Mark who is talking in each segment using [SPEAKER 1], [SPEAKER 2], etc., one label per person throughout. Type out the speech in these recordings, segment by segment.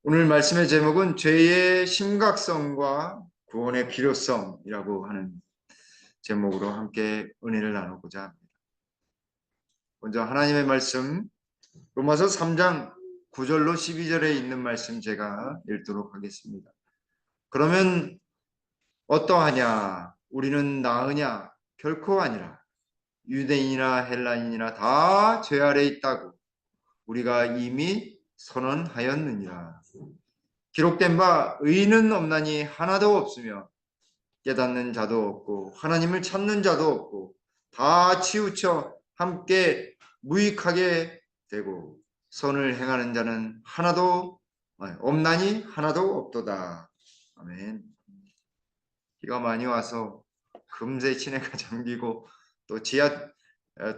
[SPEAKER 1] 오늘 말씀의 제목은 죄의 심각성과 구원의 필요성이라고 하는 제목으로 함께 은혜를 나누고자 합니다. 먼저 하나님의 말씀 로마서 3장 9절로 12절에 있는 말씀 제가 읽도록 하겠습니다. 그러면 어떠하냐? 우리는 나으냐? 결코 아니라. 유대인이나 헬라인이나 다 죄 아래 있다고 우리가 이미 선언하였느니라. 기록된 바 의인은 없나니 하나도 없으며 깨닫는 자도 없고 하나님을 찾는 자도 없고 다 치우쳐 함께 무익하게 되고 선을 행하는 자는 하나도 없나니 하나도 없도다. 아멘. 비가 많이 와서 금세 시내가 잠기고 또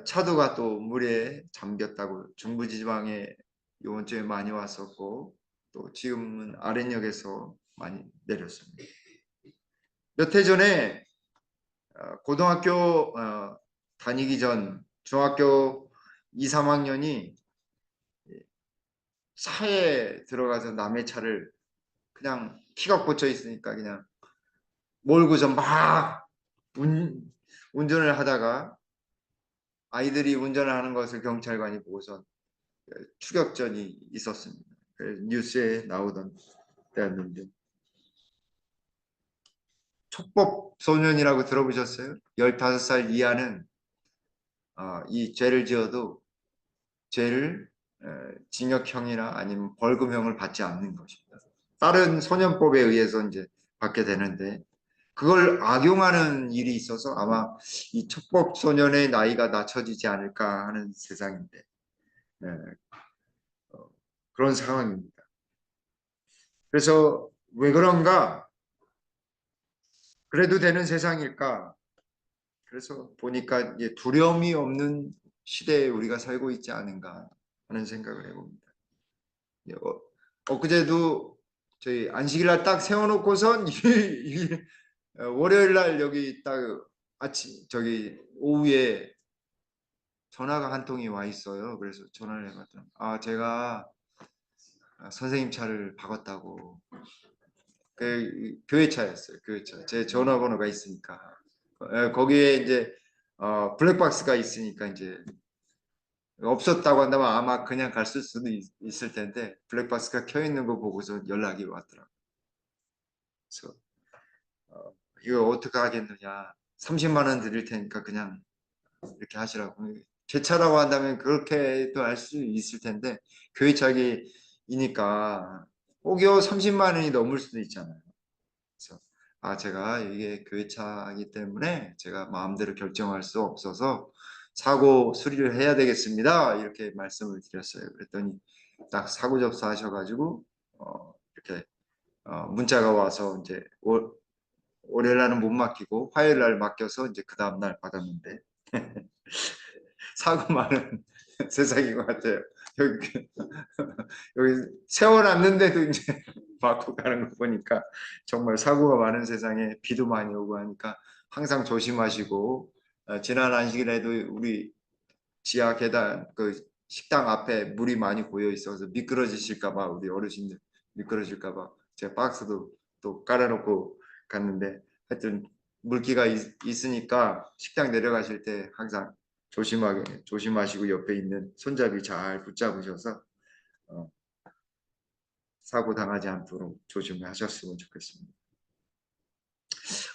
[SPEAKER 1] 차도가 또 물에 잠겼다고 중부지방에 이번 주에 많이 왔었고 또 지금은 아랫역에서 많이 내렸습니다. 몇 해 전에 고등학교 다니기 전 중학교 2, 3학년이 차에 들어가서 남의 차를 그냥 키가 꽂혀 있으니까 그냥 몰고서 막 운전을 하다가 아이들이 운전을 하는 것을 경찰관이 보고서 추격전이 있었습니다. 뉴스에 나오던 때였는데 촉법 소년이라고 들어보셨어요? 15살 이하는 이 죄를 지어도 죄를 징역형이나 아니면 벌금형을 받지 않는 것입니다. 다른 소년법에 의해서 이제 받게 되는데 그걸 악용하는 일이 있어서 아마 이 촉법 소년의 나이가 낮춰지지 않을까 하는 세상인데 네, 그런 상황입니다. 그래서 왜 그런가? 그래도 되는 세상일까? 그래서 보니까 이제 두려움이 없는 시대에 우리가 살고 있지 않은가 하는 생각을 해봅니다. 엊그제도 저희 안식일날 딱 세워놓고선 월요일날 여기 딱 아침 저기 오후에 전화가 한 통이 와 있어요. 그래서 전화를 해봤더니 제가 선생님 차를 박았다고. 그 교회 차였어요. 교회 차. 제 전화번호가 있으니까 거기에 이제 블랙박스가 있으니까 이제 없었다고 한다면 아마 그냥 갔을 수도 있을 텐데 블랙박스가 켜 있는 거 보고서 연락이 왔더라고요. 그래서 이거 어떻게 하겠느냐. 30만 원 드릴 테니까 그냥 이렇게 하시라고. 제 차라고 한다면 그렇게도 할 수 있을 텐데 교회 차기이니까 혹여 30만 원이 넘을 수도 있잖아요. 그래서 제가 이게 교회 차이기 때문에 제가 마음대로 결정할 수 없어서 사고 수리를 해야 되겠습니다. 이렇게 말씀을 드렸어요. 그랬더니 딱 사고 접수하셔가지고 이렇게 문자가 와서 이제 월요일 날은 못 맡기고 화요일 날 맡겨서 이제 그 다음 날 받았는데 사고 많은 세상인 것 같아요. 여기 여기 세워놨는데도 이제 받고 가는 거 보니까 정말 사고가 많은 세상에 비도 많이 오고 하니까 항상 조심하시고 지난 안식일에도 우리 지하 계단 그 식당 앞에 물이 많이 고여 있어서 미끄러지실까 봐 우리 어르신들 미끄러질까 봐 제가 박스도 또 깔아놓고 갔는데 하여튼 물기가 있으니까 식당 내려가실 때 항상 조심하시고 옆에 있는 손잡이 잘 붙잡으셔서 어, 사고 당하지 않도록 조심하셨으면 좋겠습니다.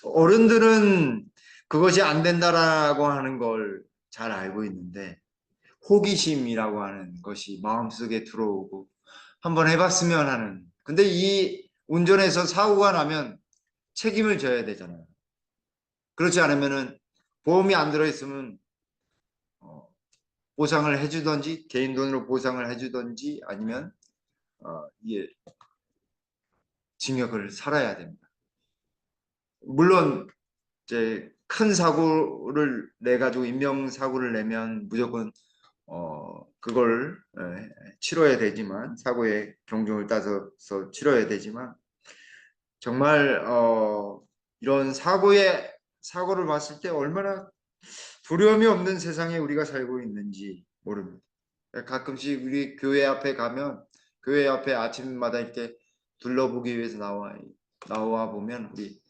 [SPEAKER 1] 어른들은 그것이 안 된다라고 하는 걸 잘 알고 있는데 호기심이라고 하는 것이 마음속에 들어오고 한번 해봤으면 하는. 근데 이 운전에서 사고가 나면 책임을 져야 되잖아요. 그렇지 않으면은 보험이 안 들어있으면 어, 보상을 해주던지 개인 돈으로 보상을 해주던지 아니면 이게 징역을 살아야 됩니다. 물론 이제 큰 사고를 내 가지고 인명 사고를 내면 무조건 그걸 치러야 되지만 사고의 경중을 따져서 치러야 되지만 정말 이런 사고를 봤을 때 얼마나 두려움이 없는 세상에 우리가 살고 있는지 모릅니다. 가끔씩 우리 교회 앞에 가면 교회 앞에 아침마다 이렇게 둘러보기 위해서 나와 보면 우리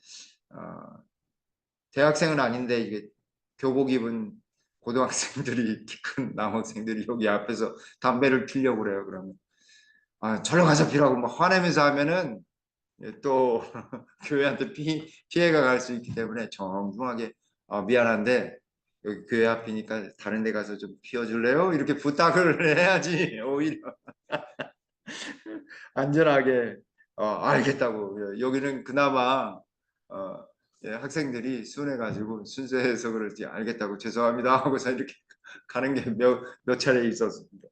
[SPEAKER 1] 대학생은 아닌데 이게 교복 입은 고등학생들이 키 큰 남학생들이 여기 앞에서 담배를 피려고 그래요. 그러면 절로 가서 피라고 막 화내면서 하면은 또 교회한테 피해가 갈 수 있기 때문에 정중하게 미안한데 여기 교회 앞이니까 다른 데 가서 좀 피워줄래요? 이렇게 부탁을 해야지 오히려 안전하게 알겠다고. 여기는 그나마 학생들이 순해가지고 순수해서 그렇지 알겠다고 죄송합니다 하고서 이렇게 가는 게 몇 차례 있었습니다.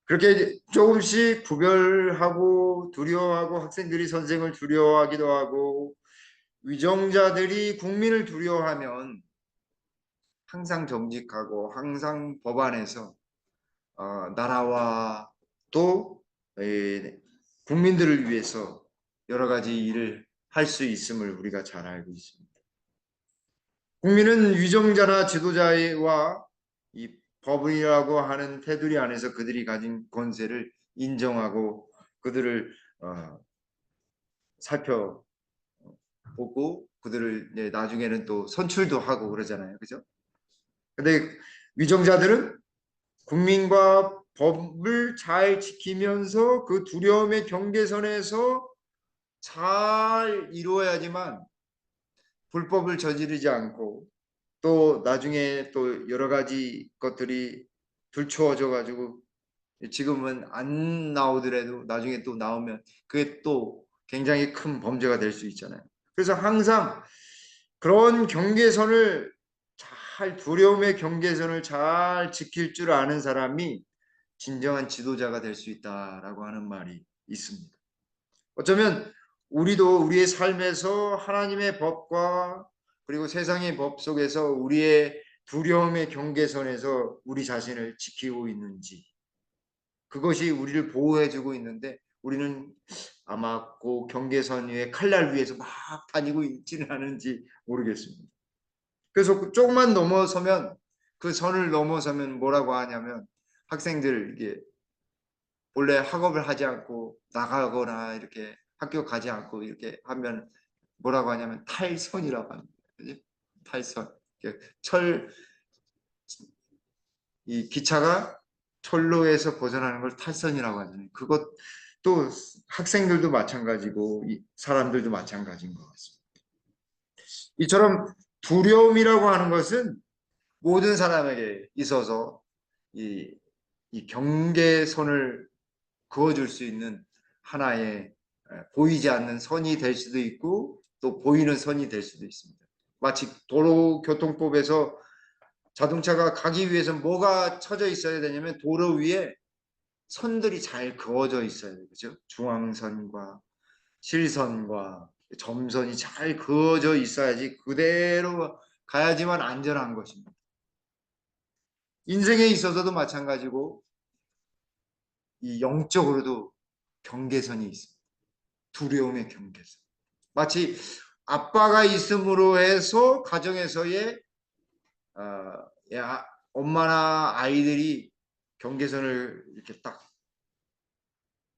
[SPEAKER 1] 그렇게 조금씩 구별하고 두려워하고 학생들이 선생을 두려워하기도 하고 위정자들이 국민을 두려워하면 항상 정직하고 항상 법안에서 나라와 또 국민들을 위해서 여러 가지 일을 할 수 있음을 우리가 잘 알고 있습니다. 국민은 위정자나 지도자와 이 법이라고 하는 테두리 안에서 그들이 가진 권세를 인정하고 그들을 살펴보고 그들을 나중에는 또 선출도 하고 그러잖아요. 그죠? 근데 위정자들은 국민과 법을 잘 지키면서 그 두려움의 경계선에서 잘 이루어야지만 불법을 저지르지 않고 또 나중에 또 여러 가지 것들이 들추어져 가지고 지금은 안 나오더라도 나중에 또 나오면 그게 또 굉장히 큰 범죄가 될 수 있잖아요. 그래서 항상 그런 경계선을 두려움의 경계선을 잘 지킬 줄 아는 사람이 진정한 지도자가 될 수 있다라고 하는 말이 있습니다. 어쩌면 우리도 우리의 삶에서 하나님의 법과 그리고 세상의 법 속에서 우리의 두려움의 경계선에서 우리 자신을 지키고 있는지 그것이 우리를 보호해주고 있는데 우리는 아마 그 경계선 위에 칼날 위에서 막 다니고 있지는 않은지 모르겠습니다. 그래서 조금만 넘어서면 그 선을 넘어서면 뭐라고 하냐면 학생들 이게 원래 학업을 하지 않고 나가거나 이렇게 학교 가지 않고 이렇게 하면 뭐라고 하냐면 탈선이라고 합니다. 그치? 탈선. 이 기차가 철로에서 벗어나는 걸 탈선이라고 하잖아요. 그것도 학생들도 마찬가지고 사람들도 마찬가지인 것 같습니다. 이처럼 두려움이라고 하는 것은 모든 사람에게 있어서 이 경계선을 그어줄 수 있는 하나의 보이지 않는 선이 될 수도 있고 또 보이는 선이 될 수도 있습니다. 마치 도로교통법에서 자동차가 가기 위해서 뭐가 쳐져 있어야 되냐면 도로 위에 선들이 잘 그어져 있어야 돼요. 그죠? 중앙선과 실선과 점선이 잘 그어져 있어야지 그대로 가야지만 안전한 것입니다. 인생에 있어서도 마찬가지고 이 영적으로도 경계선이 있습니다. 두려움의 경계선. 마치 아빠가 있음으로 해서 가정에서의 엄마나 아이들이 경계선을 이렇게 딱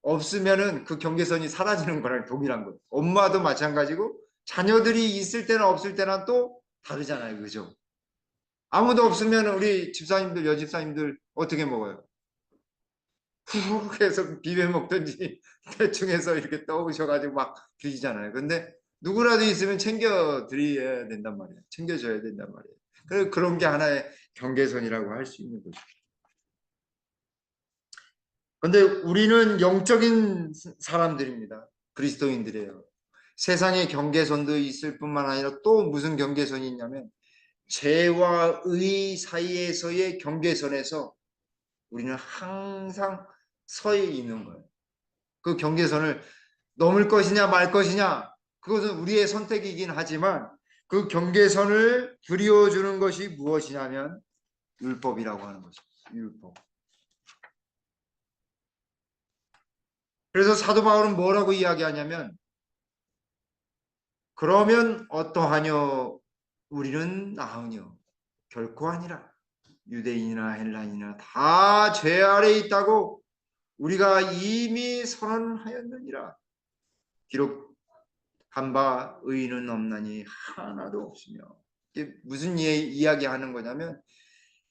[SPEAKER 1] 없으면은 그 경계선이 사라지는 거랑 동일한 거예요. 엄마도 마찬가지고 자녀들이 있을 때나 없을 때나 또 다르잖아요. 그죠? 아무도 없으면 우리 집사님들, 여집사님들 어떻게 먹어요? 훅 해서 비벼 먹든지 대충 해서 이렇게 떠오셔가지고 막 드시잖아요. 근데 누구라도 있으면 챙겨 드려야 된단 말이에요. 챙겨줘야 된단 말이에요. 그런 게 하나의 경계선이라고 할 수 있는 거죠. 근데 우리는 영적인 사람들입니다. 그리스도인들이에요. 세상의 경계선도 있을 뿐만 아니라 또 무슨 경계선이 있냐면 죄와 의 사이에서의 경계선에서 우리는 항상 서 있는 거예요. 그 경계선을 넘을 것이냐 말 것이냐 그것은 우리의 선택이긴 하지만 그 경계선을 그리워주는 것이 무엇이냐면 율법이라고 하는 것입니다. 율법. 그래서 사도 바울은 뭐라고 이야기하냐면 그러면 어떠하뇨 우리는 나으뇨 결코 아니라 유대인이나 헬라인이나 다 죄 아래 있다고 우리가 이미 선언하였느니라. 기록한 바 의인은 없나니 하나도 없으며. 이게 무슨 이야기하는 거냐면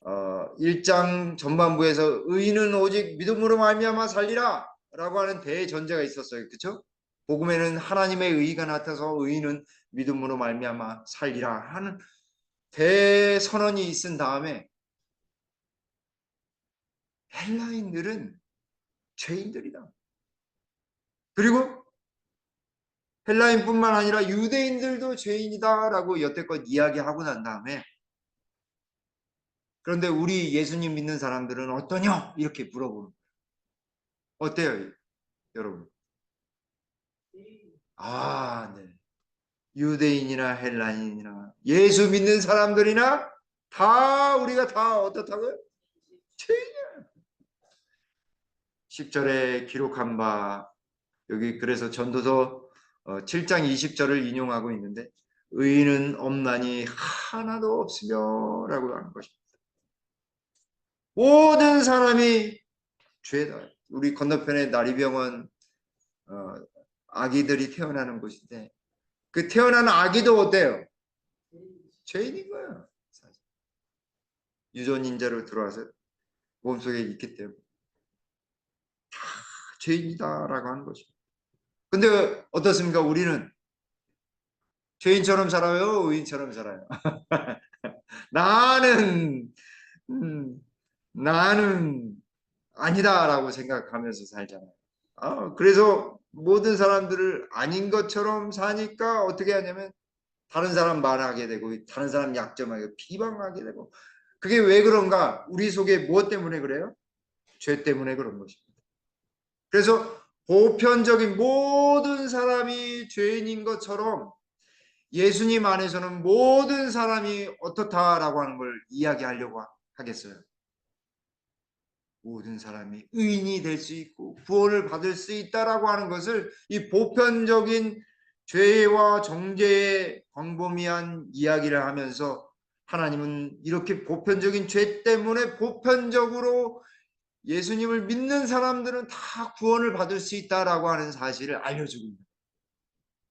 [SPEAKER 1] 1장 전반부에서 의인은 오직 믿음으로 말미암아 살리라 라고 하는 대전제가 있었어요. 그렇죠? 복음에는 하나님의 의의가 나타나서 의인은 믿음으로 말미암아 살리라 하는 대선언이 있은 다음에 헬라인들은 죄인들이다. 그리고 헬라인뿐만 아니라 유대인들도 죄인이다라고 여태껏 이야기하고 난 다음에 그런데 우리 예수님 믿는 사람들은 어떠냐? 이렇게 물어보는 거예요. 어때요, 여러분? 아, 네. 유대인이나 헬라인이나 예수 믿는 사람들이나 다 우리가 다 어떻다고요? 죄인이야. 10절에 기록한 바 여기 그래서 전도서 7장 20절을 인용하고 있는데 의인은 없나니 하나도 없으며 라고 하는 것입니다. 모든 사람이 죄다. 우리 건너편에 나리병원 아기들이 태어나는 곳인데 그 태어난 아기도 어때요? 죄인인 거예요. 사실. 유전인자로 들어와서 몸속에 있기 때문에 다 죄인이다라고 하는 것입니다. 근데 어떻습니까? 우리는 죄인처럼 살아요? 의인처럼 살아요? 나는 나는 아니다라고 생각하면서 살잖아요. 그래서 모든 사람들을 아닌 것처럼 사니까 어떻게 하냐면 다른 사람 말하게 되고 다른 사람 약점하게 비방하게 되고 그게 왜 그런가? 우리 속에 무엇 때문에 그래요? 죄 때문에 그런 것입니다. 그래서 보편적인 모든 사람이 죄인인 것처럼 예수님 안에서는 모든 사람이 어떻다라고 하는 걸 이야기하려고 하겠어요. 모든 사람이 의인이 될 수 있고 구원을 받을 수 있다라고 하는 것을 이 보편적인 죄와 정죄의 광범위한 이야기를 하면서 하나님은 이렇게 보편적인 죄 때문에 보편적으로 예수님을 믿는 사람들은 다 구원을 받을 수 있다라고 하는 사실을 알려주고 있는 거예요.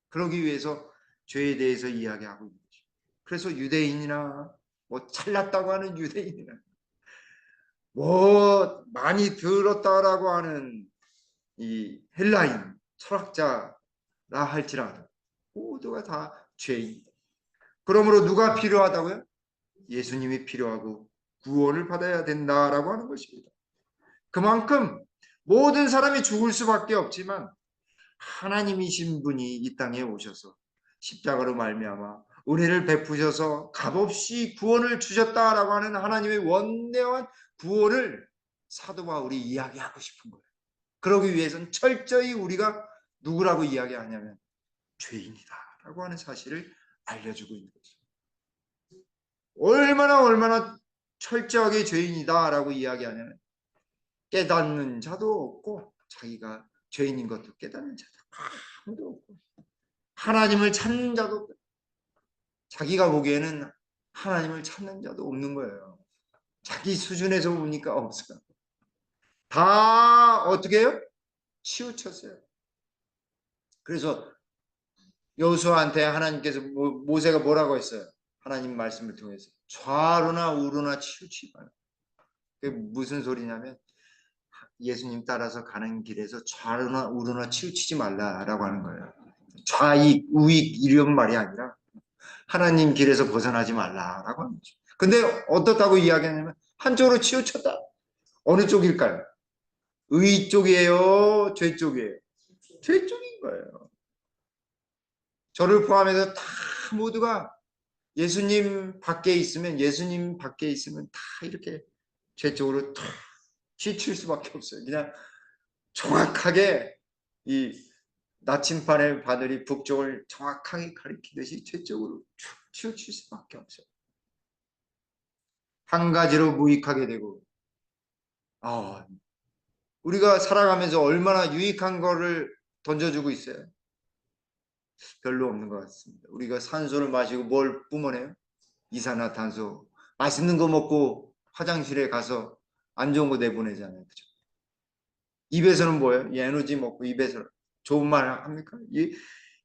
[SPEAKER 1] 그러기 위해서 죄에 대해서 이야기하고 있는 거죠. 그래서 유대인이나 뭐 잘났다고 하는 유대인이나 뭐 많이 들었다라고 하는 이 헬라인 철학자라 할지라도 모두가 다 죄인. 그러므로 누가 필요하다고요? 예수님이 필요하고 구원을 받아야 된다라고 하는 것입니다. 그만큼 모든 사람이 죽을 수밖에 없지만 하나님이신 분이 이 땅에 오셔서 십자가로 말미암아 은혜를 베푸셔서 값없이 구원을 주셨다라고 하는 하나님의 원대한 구원을 사도 바울이 이야기하고 싶은 거예요. 그러기 위해서는 철저히 우리가 누구라고 이야기하냐면 죄인이다라고 하는 사실을 알려주고 있는 거죠. 얼마나 철저하게 죄인이다라고 이야기하냐면 깨닫는 자도 없고 자기가 죄인인 것도 깨닫는 자도 아무도 없고 하나님을 찾는 자도 없고 자기가 보기에는 하나님을 찾는 자도 없는 거예요. 자기 수준에서 보니까 없어요. 다 어떻게 해요? 치우쳤어요. 그래서 여호수아한테 하나님께서 모세가 뭐라고 했어요? 하나님 말씀을 통해서 좌로나 우로나 치우치지 말라. 그게 무슨 소리냐면 예수님 따라서 가는 길에서 좌로나 우로나 치우치지 말라라고 하는 거예요. 좌익, 우익 이런 말이 아니라 하나님 길에서 벗어나지 말라라고 하는 거죠. 근데 어떻다고 이야기하냐면 한쪽으로 치우쳤다. 어느 쪽일까요? 의 쪽이에요? 죄 쪽이에요? 죄 쪽인 거예요. 저를 포함해서 다 모두가 예수님 밖에 있으면 다 이렇게 죄 쪽으로 탁 치칠 수밖에 없어요. 그냥 정확하게 이 나침반의 바늘이 북쪽을 정확하게 가리키듯이 죄 쪽으로 쭉 치우칠 수밖에 없어요. 한 가지로 무익하게 되고 우리가 살아가면서 얼마나 유익한 거를 던져주고 있어요. 별로 없는 것 같습니다. 우리가 산소를 마시고 뭘 뿜어내요? 이산화탄소. 맛있는 거 먹고 화장실에 가서 안 좋은 거 내보내잖아요. 그죠? 입에서는 뭐예요? 에너지 먹고 입에서 좋은 말 합니까?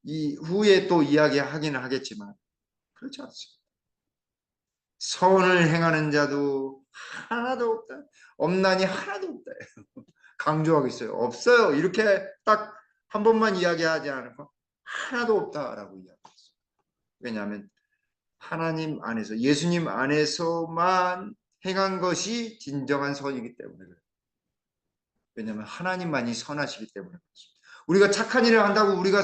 [SPEAKER 1] 이 후에 또 이야기하기는 하겠지만 그렇지 않습니다. 선을 행하는 자도 하나도 없다. 없나니 하나도 없다. 강조하고 있어요. 없어요. 이렇게 딱 한 번만 이야기하지 않고 하나도 없다라고 이야기했어요. 왜냐하면 하나님 안에서 예수님 안에서만 행한 것이 진정한 선이기 때문에 그래요. 왜냐하면 하나님만이 선하시기 때문에 그렇습니다. 우리가 착한 일을 한다고 우리가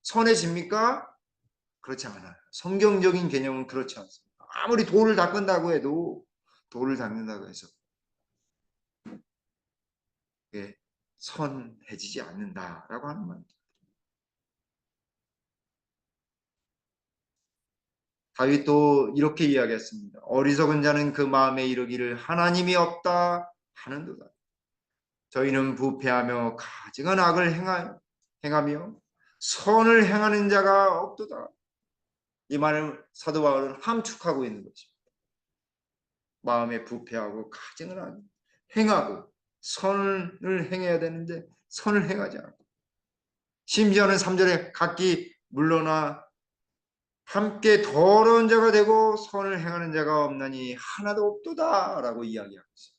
[SPEAKER 1] 선해집니까? 그렇지 않아요. 성경적인 개념은 그렇지 않습니다. 아무리 돌을 닦는다고 해도 돌을 닦는다고 해서 그게 선해지지 않는다라고 하는 말입니다. 다윗도 이렇게 이야기했습니다. 어리석은 자는 그 마음에 이르기를 하나님이 없다 하는도다. 저희는 부패하며 가증한 악을 행하며 선을 행하는 자가 없도다. 이 말을 사도 바울은 함축하고 있는 것입니다. 마음에 부패하고 가증을 행하고 선을 행해야 되는데 선을 행하지 않고 심지어는 3절에 각기 물러나 함께 더러운 자가 되고 선을 행하는 자가 없나니 하나도 없도다 라고 이야기하고 있어요.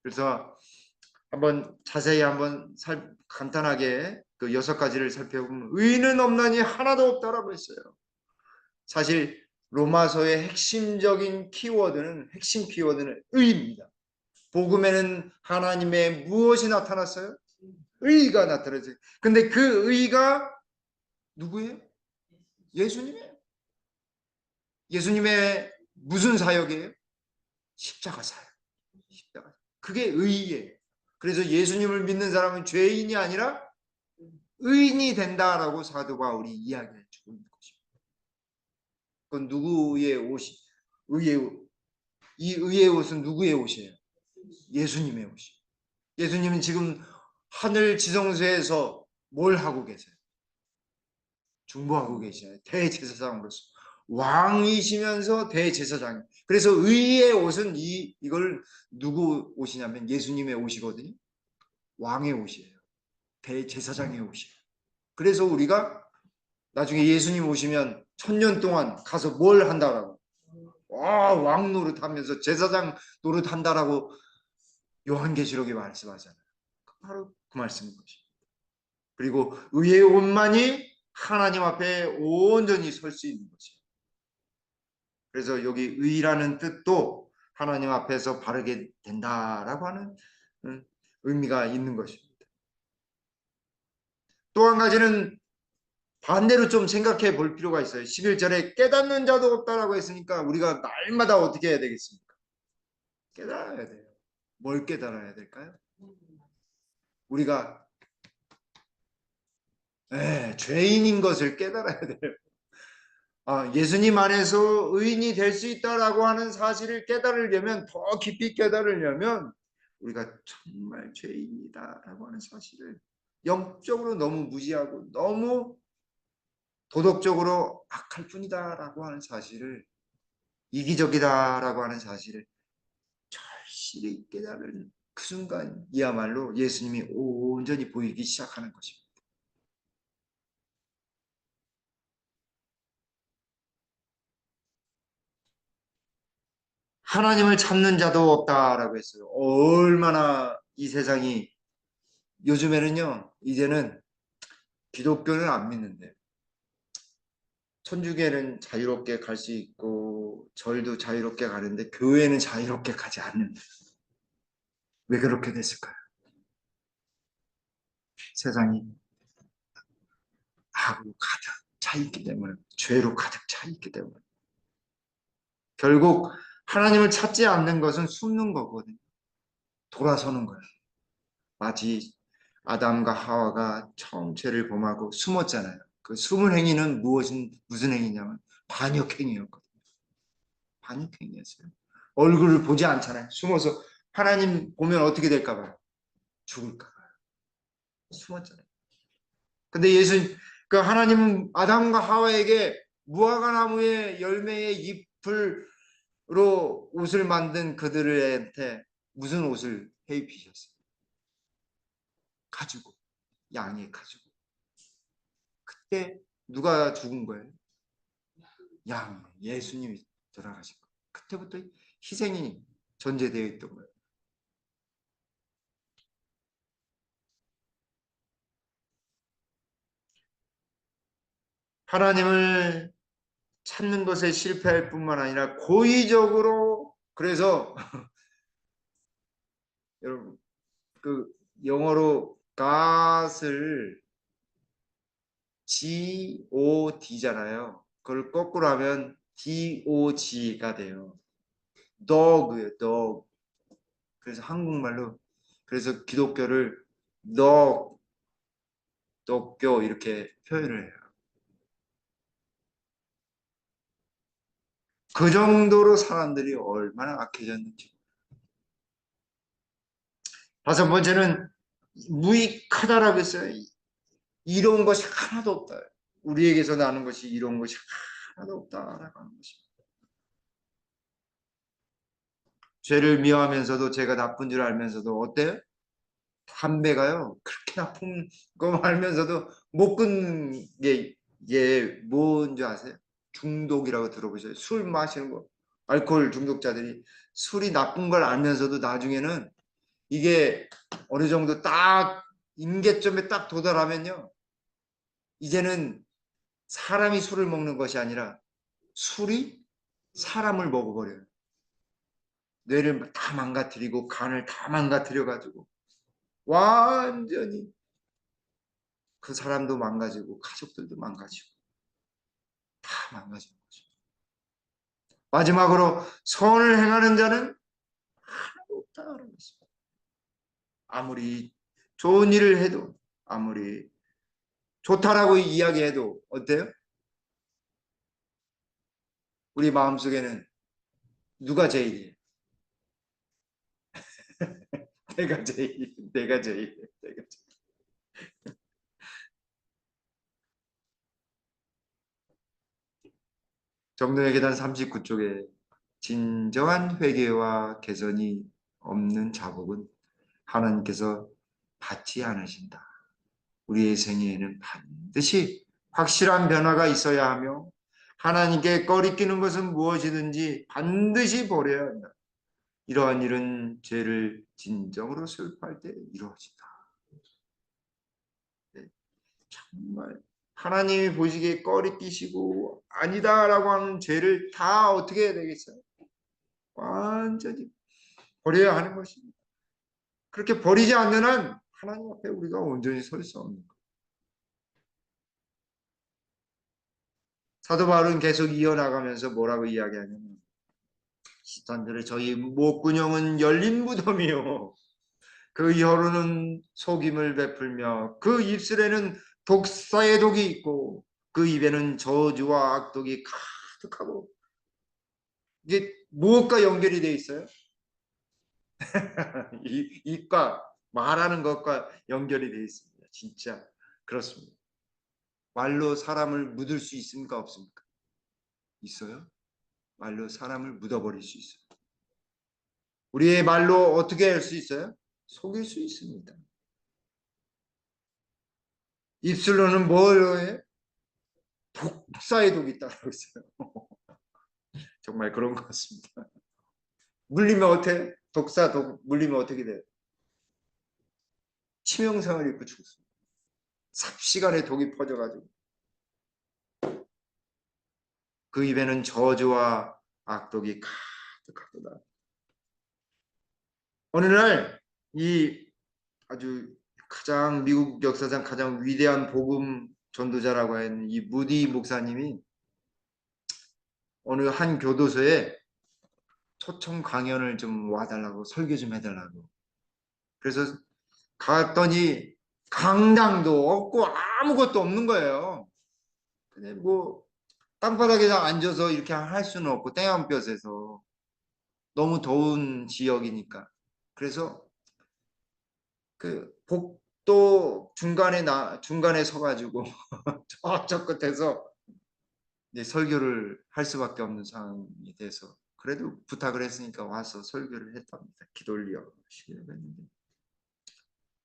[SPEAKER 1] 그래서 한번 자세히 한번 간단하게 그 6가지를 살펴보면 의는 없나니 하나도 없다라고 했어요. 사실 로마서의 핵심적인 핵심 키워드는 의입니다. 복음에는 하나님의 무엇이 나타났어요? 의가 나타났어요. 근데 그 의가 누구예요? 예수님이에요. 예수님의 무슨 사역이에요? 십자가 사역. 십자가. 그게 의예요. 그래서 예수님을 믿는 사람은 죄인이 아니라 의인이 된다라고 사도 바울이 이야기해 주고 있는 것입니다. 그건 누구의 옷이 이 의의 옷은 누구의 옷이에요? 예수님의 옷이에요. 예수님은 지금 하늘 지성소에서 뭘 하고 계세요? 중보하고 계시잖아요. 대제사장으로서 왕이시면서 대제사장. 그래서 의의 옷은 이걸 누구 옷이냐면 예수님의 옷이거든요. 왕의 옷이에요. 대제사장의 옷이에요. 그래서 우리가 나중에 예수님 오시면 1000년 동안 가서 뭘 한다라고 왕 노릇하면서 제사장 노릇한다라고 요한계시록에 말씀하잖아요. 바로 그 말씀인 것입니다. 그리고 의의 옷만이 하나님 앞에 온전히 설 수 있는 것이에요. 그래서 여기 의라는 뜻도 하나님 앞에서 바르게 된다라고 하는 의미가 있는 것입니다. 또 한 가지는 반대로 좀 생각해 볼 필요가 있어요. 11절에 깨닫는 자도 없다라고 했으니까 우리가 날마다 어떻게 해야 되겠습니까? 깨달아야 돼요. 뭘 깨달아야 될까요? 우리가 죄인인 것을 깨달아야 돼요. 예수님 안에서 의인이 될 수 있다라고 하는 사실을 깨달으려면 더 깊이 깨달으려면 우리가 정말 죄인이다라고 하는 사실을 영적으로 너무 무지하고 너무 도덕적으로 악할 뿐이다라고 하는 사실을 이기적이다라고 하는 사실을 절실히 깨달은 그 순간이야말로 예수님이 온전히 보이기 시작하는 것입니다. 하나님을 찾는 자도 없다라고 했어요. 얼마나 이 세상이 요즘에는요, 이제는 기독교는 안 믿는데 천주교는 자유롭게 갈 수 있고 절도 자유롭게 가는데 교회는 자유롭게 가지 않는데 왜 그렇게 됐을까요? 세상이 악으로 가득 차 있기 때문에 죄로 가득 차 있기 때문에 결국 하나님을 찾지 않는 것은 숨는 거거든요. 돌아서는 거예요. 마치 아담과 하와가 처음 죄를 범하고 숨었잖아요. 그 숨은 행위는 무슨 행위냐면 반역행위였거든요. 반역행위였어요. 얼굴을 보지 않잖아요. 숨어서 하나님 보면 어떻게 될까 봐요. 죽을까 봐요. 숨었잖아요. 근데 그 하나님은 아담과 하와에게 무화과 나무의 열매의 잎으로 옷을 만든 그들한테 무슨 옷을 해 입히셨어요? 가지고, 양의 가지고. 그때 누가 죽은 거예요? 양, 예수님이 돌아가신 거예요. 그때부터 희생이 전제되어 있던 거예요. 하나님을 찾는 것에 실패할 뿐만 아니라 고의적으로, 그래서 여러분 그 영어로 God을 God잖아요. 그걸 거꾸로 하면 Dog가 돼요. dog예요, dog. 그래서 한국말로, 그래서 기독교를 독교 이렇게 표현을 해요. 그 정도로 사람들이 얼마나 악해졌는지. 다섯 번째는 무익하다라고 했어요. 이로운 것이 하나도 없다. 우리에게서 나는 것이 이로운 것이 하나도 없다라고 하는 것입니다. 죄를 미워하면서도, 제가 나쁜 줄 알면서도 어때요? 담배가요, 그렇게 나쁜 거 알면서도 못 끊는 게, 이게 뭔지 아세요? 중독이라고 들어보세요. 술 마시는 거, 알코올 중독자들이 술이 나쁜 걸 알면서도 나중에는 이게 어느 정도 딱 임계점에 딱 도달하면요, 이제는 사람이 술을 먹는 것이 아니라 술이 사람을 먹어버려요. 뇌를 다 망가뜨리고 간을 다 망가뜨려 가지고 완전히 그 사람도 망가지고 가족들도 망가지고 다 망가지는 거죠. 마지막으로 선을 행하는 자는 하나도 없다는 것입니다. 아무리 좋은 일을 해도, 아무리 좋다라고 이야기해도 어때요? 우리 마음속에는 누가 제일이에요? 내가 제일, 내가 제일, 내가 제일. 정도의 계단 39쪽에 진정한 회개와 개선이 없는 자복은 하나님께서 받지 않으신다. 우리의 생애에는 반드시 확실한 변화가 있어야 하며, 하나님께 꺼리끼는 것은 무엇이든지 반드시 버려야 한다. 이러한 일은 죄를 진정으로 슬퍼할 때 이루어진다. 네, 정말 하나님이 보시기에 꺼리끼시고 아니다라고 하는 죄를 다 어떻게 해야 되겠어요? 완전히 버려야 하는 것입니다. 그렇게 버리지 않는 한 하나님 앞에 우리가 온전히 설 수 없는 거예요. 사도 바울은 계속 이어나가면서 뭐라고 이야기하냐면, 시탄들의 저희 목구녕은 열린 무덤이요, 그 혀로는 속임을 베풀며 그 입술에는 독사의 독이 있고 그 입에는 저주와 악독이 가득하고. 이게 무엇과 연결이 되어 있어요? 입과 말하는 것과 연결이 되어 있습니다. 진짜 그렇습니다. 말로 사람을 묻을 수 있습니까? 없습니까? 있어요. 말로 사람을 묻어버릴 수 있어요. 우리의 말로 어떻게 할 수 있어요? 속일 수 있습니다. 입술로는 뭘 해? 독사의 독이 있다고 있어요. 정말 그런 것 같습니다. 물리면 어떻게? 독사 독 물리면 어떻게 돼요? 치명상을 입고 죽습니다. 삽시간에 독이 퍼져가지고 그 입에는 저주와 악독이 가득하도다. 어느 날 이 아주 가장 미국 역사상 가장 위대한 복음 전도자라고 하는 이 무디 목사님이 어느 한 교도소에 초청 강연을 좀 와달라고, 설교 좀 해달라고. 그래서 갔더니 강당도 없고 아무것도 없는 거예요. 근데 뭐 땅바닥에서 앉아서 이렇게 할 수는 없고, 땡볕에서 너무 더운 지역이니까. 그래서 그 복도 중간에 서가지고 저쪽 끝에서 이제 설교를 할 수밖에 없는 상황이 돼서 그래도 부탁을 했으니까 와서 설교를 했답니다. 기도 올려 시기로 했는데.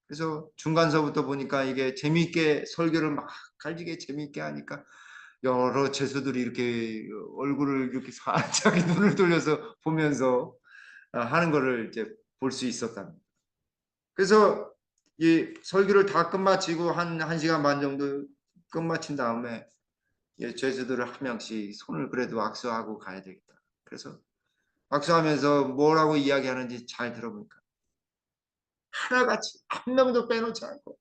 [SPEAKER 1] 그래서 중간서부터 보니까 이게 재미있게 설교를 막 갈지게 재미있게 하니까 여러 죄수들이 이렇게 얼굴을 이렇게 살짝 눈을 돌려서 보면서 하는 거를 이제 볼 수 있었답니다. 그래서 이 설교를 다 끝마치고 한 시간 반 정도 끝마친 다음에 죄수들을 한 명씩 손을 그래도 악수하고 가야 되겠다. 그래서 악수하면서 뭐라고 이야기하는지 잘 들어보니까 하나같이 한 명도 빼놓지 않고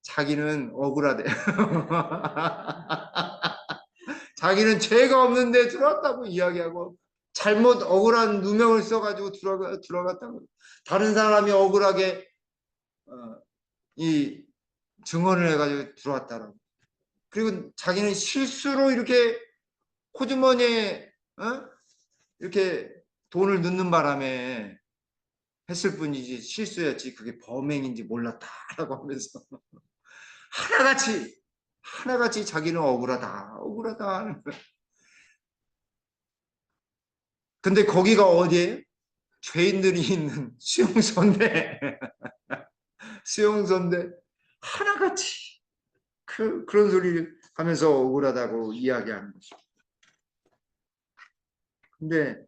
[SPEAKER 1] 자기는 억울하대. 자기는 죄가 없는데 들어왔다고 이야기하고 잘못 억울한 누명을 써가지고 들어갔다고. 다른 사람이 억울하게 이 증언을 해가지고 들어왔다라고. 그리고 자기는 실수로 이렇게 호주머니에 이렇게 돈을 넣는 바람에 했을 뿐이지 실수였지 그게 범행인지 몰랐다라고 하면서 하나같이 자기는 억울하다 하는 거야. 근데 거기가 어디예요? 죄인들이 있는 수용소인데 수용소인데 하나같이 그런 소리를 하면서 억울하다고 이야기하는 거죠. 근데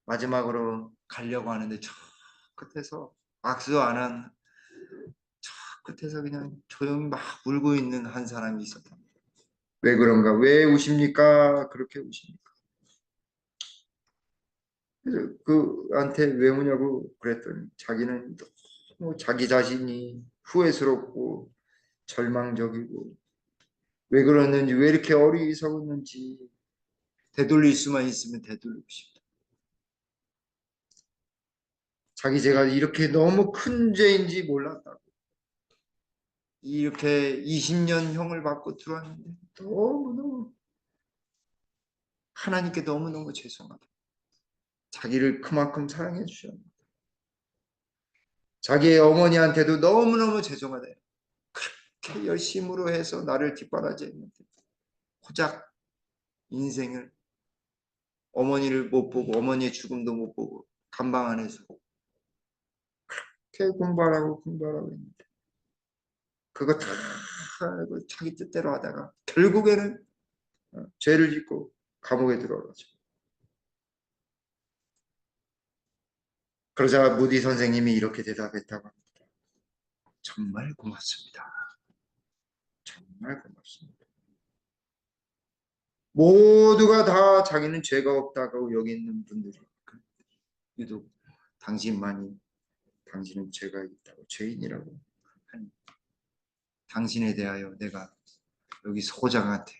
[SPEAKER 1] 마지막으로 가려고 하는데 저 끝에서 악수 안 한 저 끝에서 그냥 조용히 막 울고 있는 한 사람이 있었다. 왜 그런가? 왜 우십니까? 그렇게 우십니까? 그래서 그한테 왜 우냐고 그랬더니 자기는 너무 자기 자신이 후회스럽고 절망적이고 왜 그러는지 왜 이렇게 어리석었는지 되돌릴 수만 있으면 되돌리고 싶다. 자기 죄가 이렇게 너무 큰 죄인지 몰랐다고. 이렇게 20년 형을 받고 들어왔는데 너무너무 하나님께 너무너무 죄송하다. 자기를 그만큼 사랑해 주셨는데 자기의 어머니한테도 너무너무 죄송하다. 그렇게 열심으로 해서 나를 뒷바라지 했는데 고작 인생을 어머니를 못 보고 어머니의 죽음도 못 보고 감방 안에서 그렇게 공부하라고 했는데 그거 다 자기 뜻대로 하다가 결국에는 죄를 짓고 감옥에 들어가죠. 그러자 무디 선생님이 이렇게 대답했다고 합니다. 정말 고맙습니다. 정말 고맙습니다. 모두가 다 자기는 죄가 없다고 여기 있는 분들이 유독 당신은 죄가 있다고 죄인이라고 하니 당신에 대하여 내가 여기 소장한테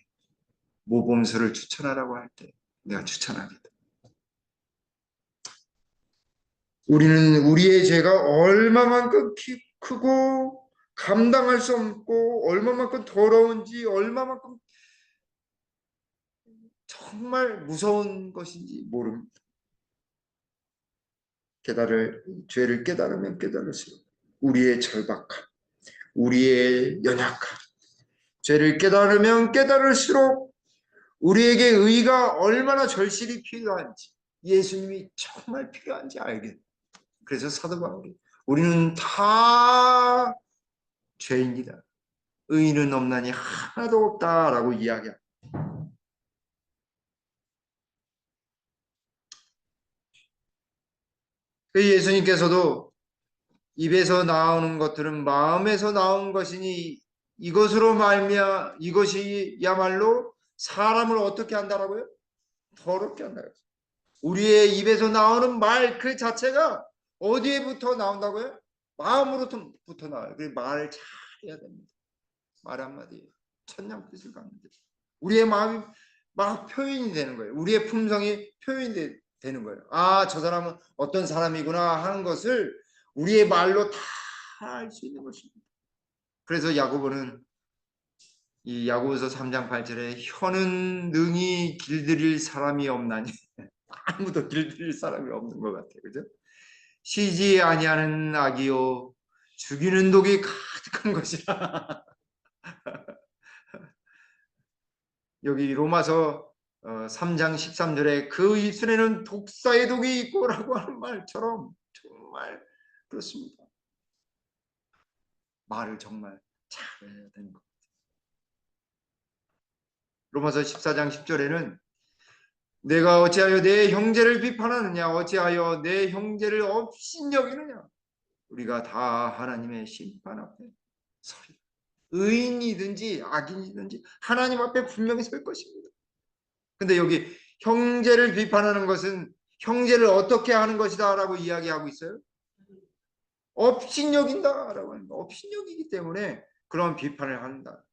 [SPEAKER 1] 모범수를 추천하라고 할 때 내가 추천하겠다. 우리는 우리의 죄가 얼마만큼 크고 감당할 수 없고 얼마만큼 더러운지 얼마만큼 정말 무서운 것인지 모릅니다. 죄를 깨달으면 깨달을수록 우리의 절박함, 우리의 연약함, 죄를 깨달으면 깨달을수록 우리에게 의가 얼마나 절실히 필요한지 예수님이 정말 필요한지 알게 됩니다. 그래서 사도 바울이 우리는 다 죄인이다. 의인은 없나니 하나도 없다라고 이야기합니다. 그 예수님께서도 입에서 나오는 것들은 마음에서 나온 것이니 이것으로 말미암아 이것이야말로 사람을 어떻게 한다라고요? 더럽게 한다. 우리의 입에서 나오는 말 그 자체가 어디에부터 나온다고요? 마음으로부터 나와요. 그래서 말을 잘 해야 됩니다. 말 한마디 천냥 뜻을 갖는데 우리의 마음이 막 표현이 되는 거예요. 우리의 품성이 표현이 되는 거예요. 아, 저 사람은 어떤 사람이구나 하는 것을 우리의 말로 다 알 수 있는 것입니다. 그래서 야고보는 이 야고보서 3장 8절에 혀는 능히 길들일 사람이 없나니 아무도 길들일 사람이 없는 것 같아요. 그죠? 쉬지 아니하는 악이요 죽이는 독이 가득한 것이라. 여기 로마서 3장 13절에 그 입술에는 독사의 독이 있고라고 하는 말처럼 정말 그렇습니다. 말을 정말 잘해야 되는 것. 로마서 14장 10절에는 내가 어찌하여 내 형제를 비판하느냐, 어찌하여 내 형제를 업신여기느냐. 우리가 다 하나님의 심판 앞에 서리. 의인이든지 악인이든지 하나님 앞에 분명히 설 것입니다. 근데 여기 형제를 비판하는 것은 형제를 어떻게 하는 것이다 라고 이야기하고 있어요. 업신여긴다 라고 합니다. 업신여기기 때문에 그런 비판을 한다.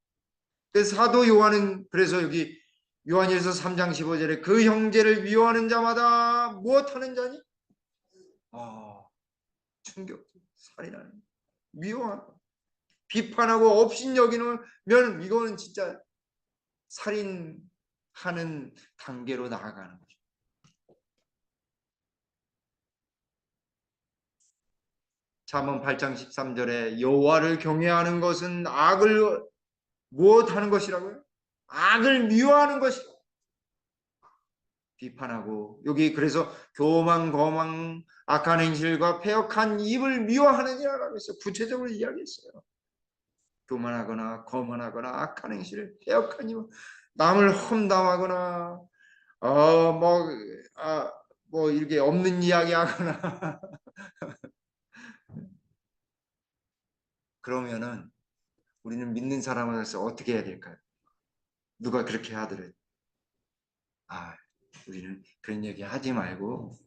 [SPEAKER 1] 그래서 사도 요한은 그래서 여기 요한일서 3장 15절에 그 형제를 미워하는 자마다 무엇하는 자니? 충격, 살인하는, 미워하는, 비판하고 업신여기는 면 이거는 진짜 살인하는 단계로 나아가는 거죠. 잠언 8장 13절에 여호와를 경외하는 것은 악을 무엇하는 것이라고요? 악을 미워하는 것이라. 비판하고 여기 그래서 교만, 거망, 악한 행실과 패역한 입을 미워하느니라고 해서 구체적으로 이야기했어요. 교만하거나 거만하거나 악한 행실을 패역한 입, 남을 험담하거나 뭐, 뭐 이렇게 없는 이야기하거나 그러면은 우리는 믿는 사람으로서 어떻게 해야 될까요? 누가 그렇게 하더라도 우리는 그런 얘기 하지 말고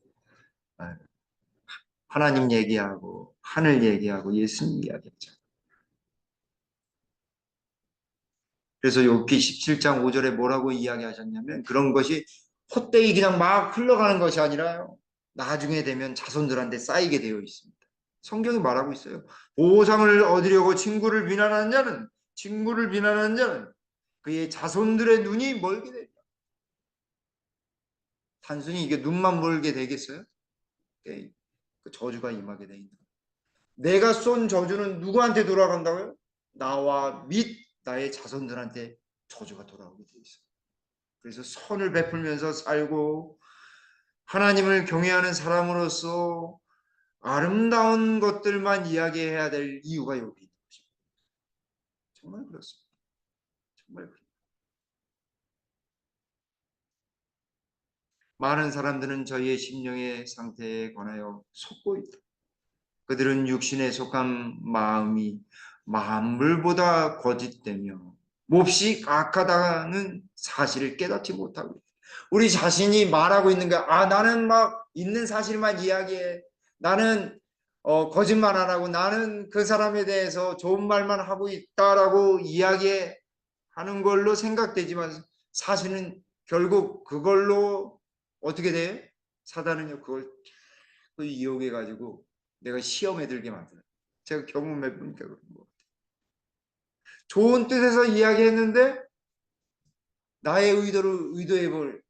[SPEAKER 1] 하나님 얘기하고 하늘 얘기하고 예수님 이야기하자. 그래서 욥기 17장 5절에 뭐라고 이야기하셨냐면 그런 것이 헛되이 그냥 막 흘러가는 것이 아니라요. 나중에 되면 자손들한테 쌓이게 되어 있습니다. 성경이 말하고 있어요. 보상을 얻으려고 친구를 비난하는 자는 그의 자손들의 눈이 멀게 된다. 단순히 이게 눈만 멀게 되겠어요? 그 저주가 임하게 돼 있는. 내가 쏜 저주는 누구한테 돌아간다고요? 나와 및 나의 자손들한테 저주가 돌아오게 돼 있어요. 그래서 선을 베풀면서 살고 하나님을 경외하는 사람으로서 아름다운 것들만 이야기해야 될 이유가 여기 있는 것입니다. 정말 그렇습니다. 정말 그렇습니다. 많은 사람들은 저희의 심령의 상태에 관하여 속고 있다. 그들은 육신에 속한 마음이 만물보다 거짓되며 몹시 악하다는 사실을 깨닫지 못하고 있다. 우리 자신이 말하고 있는 거야. 나는 막 있는 사실만 이야기해. 나는 거짓말 안 하고 나는 그 사람에 대해서 좋은 말만 하고 있다라고 이야기하는 걸로 생각되지만 사실은 결국 그걸로 어떻게 돼요? 사단은요 그걸 이용해 가지고 내가 시험에 들게 만들어요. 제가 경험해 보니까 그런 거. 좋은 뜻에서 이야기했는데 나의 의도를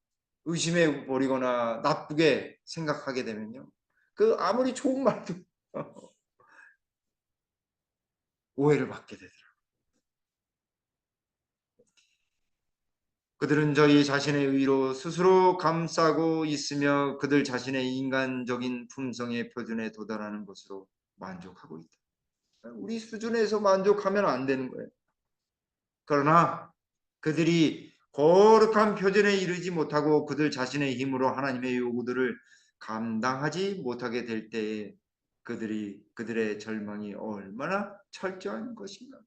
[SPEAKER 1] 의심해 버리거나 나쁘게 생각하게 되면요. 그 아무리 좋은 말도 오해를 받게 되더라고요. 그들은 저희 자신의 의로 스스로 감싸고 있으며 그들 자신의 인간적인 품성의 표준에 도달하는 것으로 만족하고 있다. 우리 수준에서 만족하면 안 되는 거예요. 그러나 그들이 거룩한 표준에 이르지 못하고 그들 자신의 힘으로 하나님의 요구들을 감당하지 못하게 될 때에 그들의 절망이 얼마나 철저한 것인가.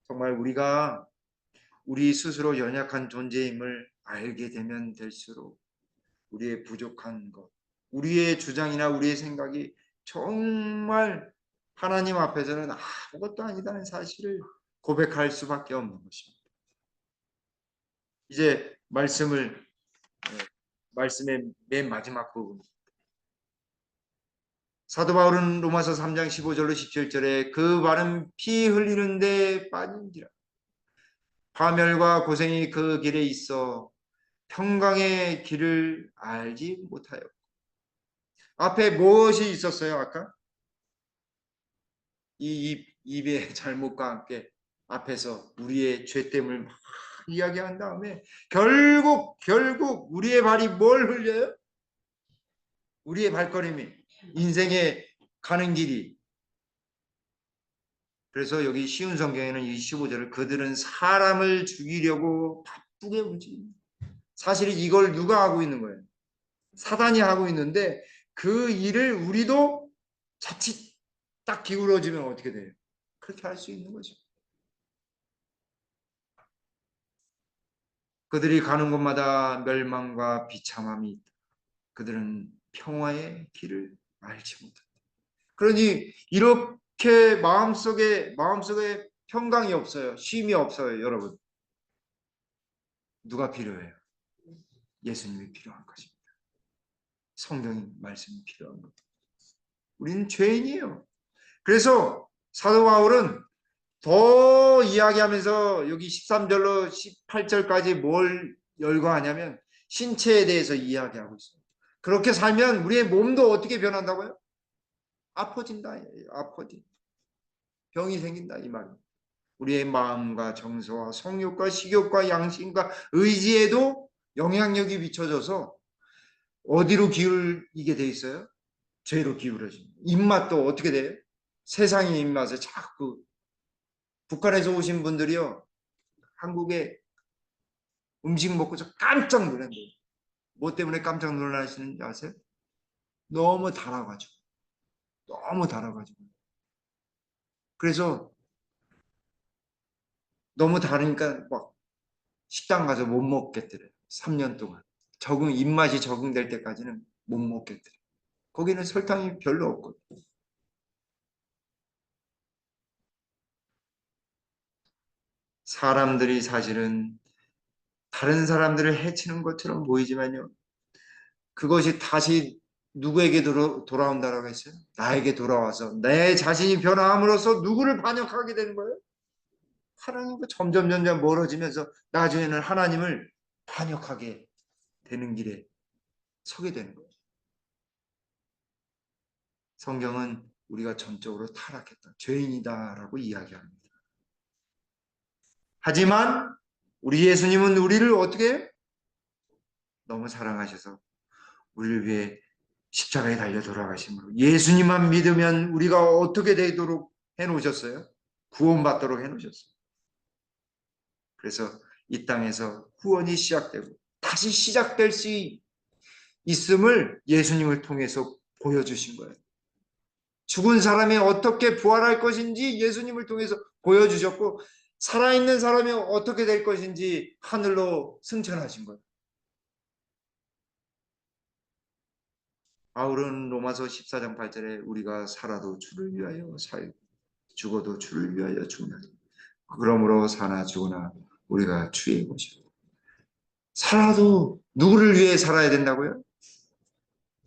[SPEAKER 1] 정말 우리가 우리 스스로 연약한 존재임을 알게 되면 될수록 우리의 부족한 것, 우리의 주장이나 우리의 생각이 정말 하나님 앞에서는 아무것도 아니다는 사실을 고백할 수밖에 없는 것입니다. 이제 말씀의 맨 마지막 부분. 사도 바울은 로마서 3장 15절로 17절에 그 말은 피 흘리는데 빠진지라. 파멸과 고생이 그 길에 있어 평강의 길을 알지 못하여. 앞에 무엇이 있었어요? 아까 이 입의 잘못과 함께 앞에서 우리의 죄됨을 이야기한 다음에 결국 우리의 발이 뭘 흘려요? 우리의 발걸음이 인생에 가는 길이. 그래서 여기 쉬운 성경에는 이 15절을 그들은 사람을 죽이려고 바쁘게 움직입니다. 사실 이걸 누가 하고 있는 거예요? 사단이 하고 있는데 그 일을 우리도 자칫 딱 기울어지면 어떻게 돼요? 그렇게 할 수 있는 거죠. 그들이 가는 곳마다 멸망과 비참함이 있다. 그들은 평화의 길을 알지 못한다. 그러니 이렇게 마음속에 평강이 없어요. 쉼이 없어요, 여러분. 누가 필요해요? 예수님이 필요한 것입니다. 성경의 말씀이 필요한 것. 우리는 죄인이에요. 그래서 사도 바울은 더 이야기하면서 여기 13절로 18절까지 뭘 열거하냐면 신체에 대해서 이야기하고 있어요. 그렇게 살면 우리의 몸도 어떻게 변한다고요? 아파진다. 아파지. 병이 생긴다 이 말이에요. 우리의 마음과 정서와 성욕과 식욕과 양심과 의지에도 영향력이 미쳐져서 어디로 기울이게 돼 있어요? 죄로 기울어집니다. 입맛도 어떻게 돼요? 세상의 입맛에 자꾸 북한에서 오신 분들이요. 한국에 음식 먹고서 깜짝 놀란대요. 뭐 때문에 깜짝 놀라시는지 아세요? 너무 달아가지고. 너무 달아가지고. 그래서 너무 다르니까 막 식당 가서 못 먹겠더래요. 3년 동안. 입맛이 적응될 때까지는 못 먹겠더래요. 거기는 설탕이 별로 없거든요. 사람들이 사실은 다른 사람들을 해치는 것처럼 보이지만요. 그것이 다시 누구에게 돌아온다라고 했어요? 나에게 돌아와서 내 자신이 변화함으로써 누구를 반역하게 되는 거예요? 하나님과 점점 멀어지면서 나중에는 하나님을 반역하게 되는 길에 서게 되는 거예요. 성경은 우리가 전적으로 타락했다, 죄인이다라고 이야기합니다. 하지만 우리 예수님은 우리를 어떻게 해요? 너무 사랑하셔서 우리를 위해 십자가에 달려 돌아가심으로 예수님만 믿으면 우리가 어떻게 되도록 해놓으셨어요? 구원받도록 해놓으셨어요. 그래서 이 땅에서 후원이 시작되고 다시 시작될 수 있음을 예수님을 통해서 보여주신 거예요. 죽은 사람이 어떻게 부활할 것인지 예수님을 통해서 보여주셨고 살아있는 사람이 어떻게 될 것인지 하늘로 승천하신 거예요. 바울은 로마서 14장 8절에 우리가 살아도 주를 위하여 살고 죽어도 주를 위하여 죽나. 그러므로 사나 죽으나 우리가 주의 것이다. 살아도 누구를 위해 살아야 된다고요?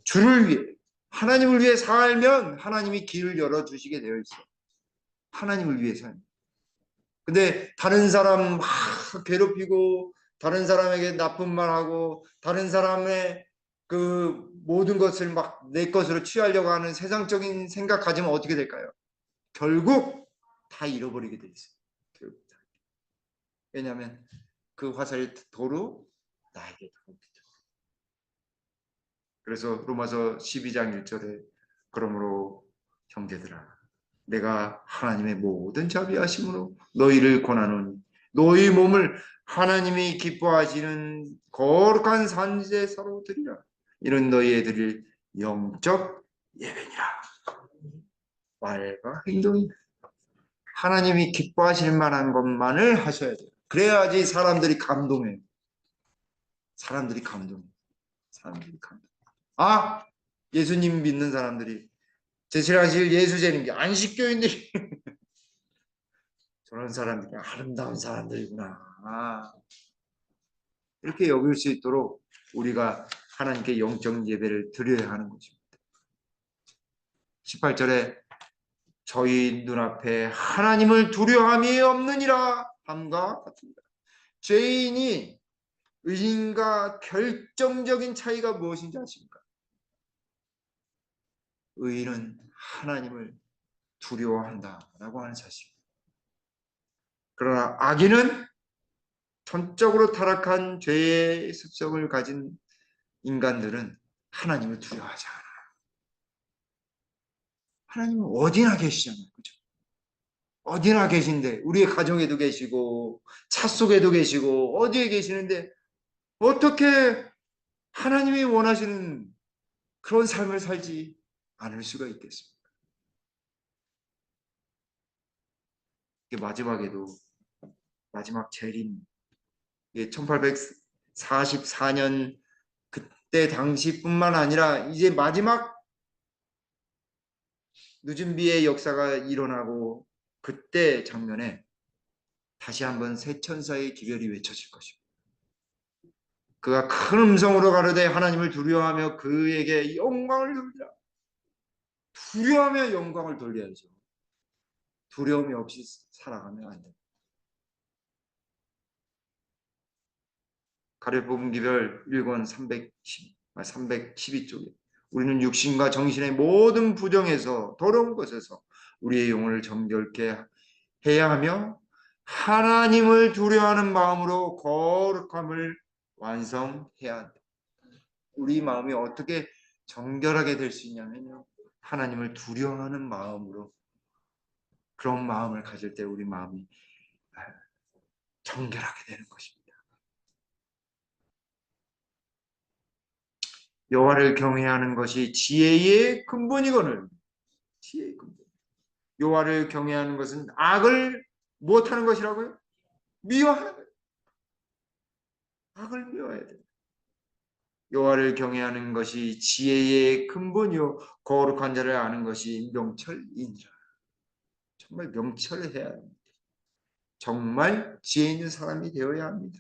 [SPEAKER 1] 주를 위해. 하나님을 위해 살면 하나님이 길을 열어주시게 되어 있어요. 하나님을 위해 살면. 근데 다른 사람 막 괴롭히고 다른 사람에게 나쁜 말하고 다른 사람의 그 모든 것을 막 내 것으로 취하려고 하는 세상적인 생각 가지면 어떻게 될까요? 결국 다 잃어버리게 돼 있어요. 결국 다. 왜냐하면 그 화살이 도로 나에게 들어옵니다. 그래서 로마서 12장 1절에 그러므로 형제들아 내가 하나님의 모든 자비하심으로 너희를 권하노니 너희 몸을 하나님이 기뻐하시는 거룩한 산제사로 드리라. 이는 너희의 드릴 영적 예배니라. 말과 행동이 하나님이 기뻐하실 만한 것만을 하셔야 돼요. 그래야지 사람들이 감동해요. 사람들이 감동해요. 사람들이 감동. 아, 예수님 믿는 사람들이 제사실 예수제는 게 안식교인들이 저런 사람들이 아름다운 사람들이구나. 이렇게 여길 수 있도록 우리가 하나님께 영적 예배를 드려야 하는 것입니다. 18절에 저희 눈앞에 하나님을 두려움이 없느니라 함과 같습니다. 죄인이 의인과 결정적인 차이가 무엇인지 아십니까? 의인은 하나님을 두려워한다라고 하는 사실입니다. 그러나 악인은 전적으로 타락한 죄의 습성을 가진 인간들은 하나님을 두려워하지 않아요. 하나님은 어디나 계시잖아요. 그죠? 어디나 계신데 우리의 가정에도 계시고 차 속에도 계시고 어디에 계시는데 어떻게 하나님이 원하시는 그런 삶을 살지 않을 수가 있겠습니까? 마지막에도 마지막 재림 1844년 그때 당시뿐만 아니라 이제 마지막 늦은 비의 역사가 일어나고 그때 장면에 다시 한번 새 천사의 기별이 외쳐질 것입니다. 그가 큰 음성으로 가로되 하나님을 두려워하며 그에게 영광을 돌리라. 두려워하며 영광을 돌려야죠. 두려움이 없이 살아가면 안 됩니다. 가랴 뽑은 기별 1권 312쪽에 우리는 육신과 정신의 모든 부정에서 더러운 것에서 우리의 영혼을 정결케 해야 하며 하나님을 두려워하는 마음으로 거룩함을 완성해야 한다. 우리 마음이 어떻게 정결하게 될 수 있냐면요. 하나님을 두려워하는 마음으로 그런 마음을 가질 때 우리 마음이 정결하게 되는 것입니다. 여호와를 경외하는 것이 지혜의 근본이거늘. 지혜의 근본. 여호와를 경외하는 것은 악을 못하는 것이라고요? 미워하는 거예요. 악을 미워해야 돼요. 여호와를 경외하는 것이 지혜의 근본이요 거룩한 자를 아는 것이 명철이니라. 정말 명철해야 합니다. 정말 지혜 있는 사람이 되어야 합니다.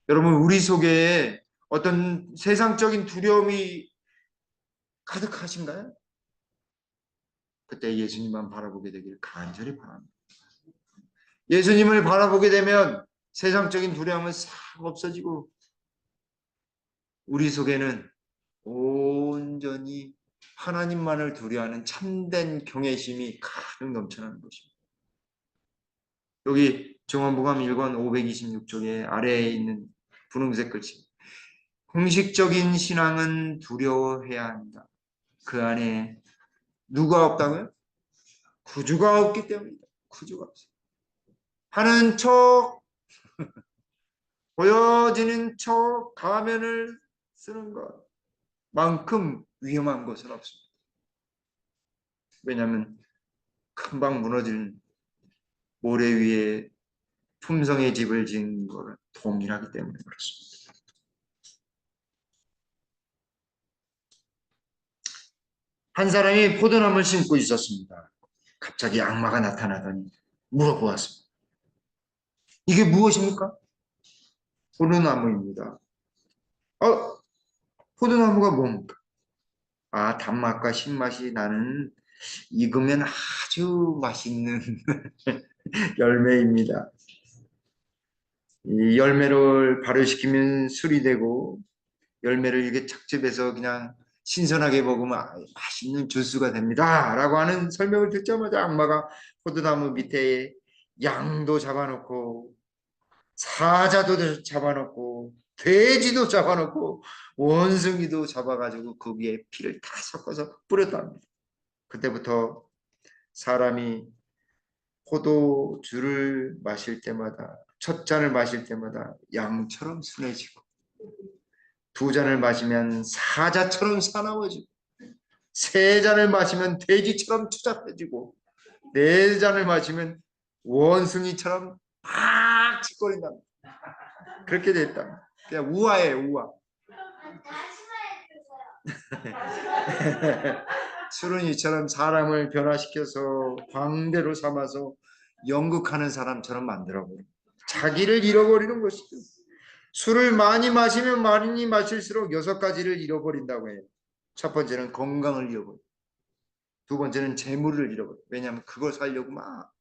[SPEAKER 1] 여러분 우리 속에 어떤 세상적인 두려움이 가득하신가요? 그때 예수님만 바라보게 되길 간절히 바랍니다. 예수님을 바라보게 되면 세상적인 두려움은 싹 없어지고 우리 속에는 온전히 하나님만을 두려워하는 참된 경외심이 가득 넘쳐나는 것입니다. 여기 정언복음 1권 526쪽에 아래에 있는 분홍색 글씨 공식적인 신앙은 두려워해야 한다. 그 안에 누가 없다고요? 구주가 없기 때문이다. 구주가 없어요. 하는 척 보여지는 척 가면을 쓰는 것만큼 위험한 것은 없습니다. 왜냐하면 금방 무너지는 모래 위에 품성의 집을 지은 것은 동일하기 때문에 그렇습니다. 한 사람이 포도나무를 심고 있었습니다. 갑자기 악마가 나타나더니 물어보았습니다. 이게 무엇입니까? 포도나무입니다. 포도나무가 뭡니까? 단맛과 신맛이 나는 익으면 아주 맛있는 열매입니다. 이 열매를 발효시키면 술이 되고 열매를 이렇게 착즙해서 그냥 신선하게 먹으면 맛있는 주스가 됩니다. 라고 하는 설명을 듣자마자 악마가 포도나무 밑에 양도 잡아놓고 사자도 잡아놓고 돼지도 잡아놓고 원숭이도 잡아가지고 거기에 피를 다 섞어서 뿌렸답니다. 그때부터 사람이 포도주를 마실 때마다 첫 잔을 마실 때마다 양처럼 순해지고 두 잔을 마시면 사자처럼 사나워지고 세 잔을 마시면 돼지처럼 추잡해지고 네 잔을 마시면 원숭이처럼 팍 짓거린답니다. 그렇게 됐답니다. 그냥 우화예요, 우화. 술은 이처럼 사람을 변화시켜서 광대로 삼아서 연극하는 사람처럼 만들어버려. 자기를 잃어버리는 것이죠. 술을 많이 마시면 많이 마실수록 6가지를 잃어버린다고 해요. 첫 번째는 건강을 잃어버려. 두 번째는 재물을 잃어버려. 왜냐하면 그걸 살려고 막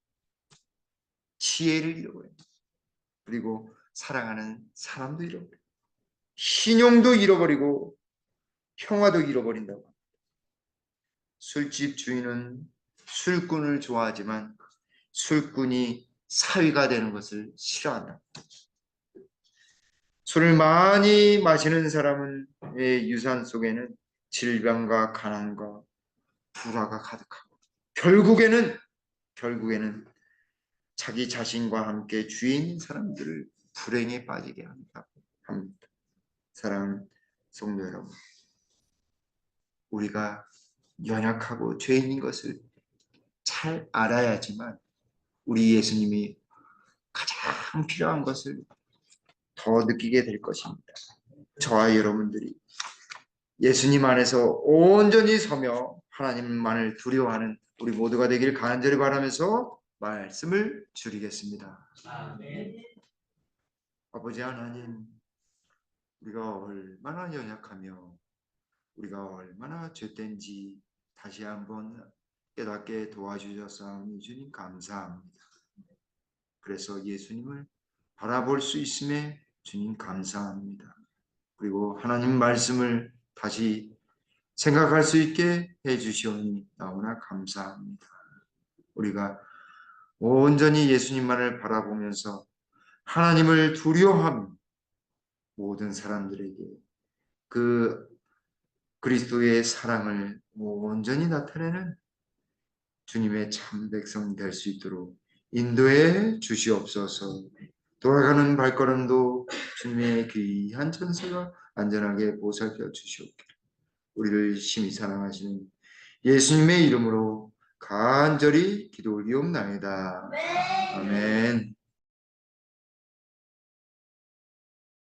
[SPEAKER 1] 지혜를 잃어버려. 그리고 사랑하는 사람도 잃어버려. 신용도 잃어버리고 평화도 잃어버린다고. 술집 주인은 술꾼을 좋아하지만 술꾼이 사위가 되는 것을 싫어한다. 술을 많이 마시는 사람은 유산 속에는 질병과 가난과 불화가 가득하고 결국에는 자기 자신과 함께 주인인 사람들을 불행에 빠지게 합니다. 사랑하는 성도 여러분, 우리가 연약하고 죄인인 것을 잘 알아야지만 우리 예수님이 가장 필요한 것을 더 느끼게 될 것입니다. 저와 여러분들이 예수님 안에서 온전히 서며 하나님만을 두려워하는 우리 모두가 되길 간절히 바라면서 말씀을 줄이겠습니다. 아멘. 아버지 하나님, 우리가 얼마나 연약하며 우리가 얼마나 죄된지 다시 한번 깨닫게 도와주셔서 주님 감사합니다. 그래서 예수님을 바라볼 수 있음에 주님 감사합니다. 그리고 하나님 말씀을 다시 생각할 수 있게 해주시오니 너무나 감사합니다. 우리가 온전히 예수님만을 바라보면서 하나님을 두려워하며 모든 사람들에게 그 그리스도의 사랑을 온전히 나타내는 주님의 참 백성 될 수 있도록 인도해 주시옵소서. 돌아가는 발걸음도 주님의 귀한 천사가 안전하게 보살펴 주시옵기를 우리를 심히 사랑하시는 예수님의 이름으로 간절히 기도 올리옵나이다. 아멘.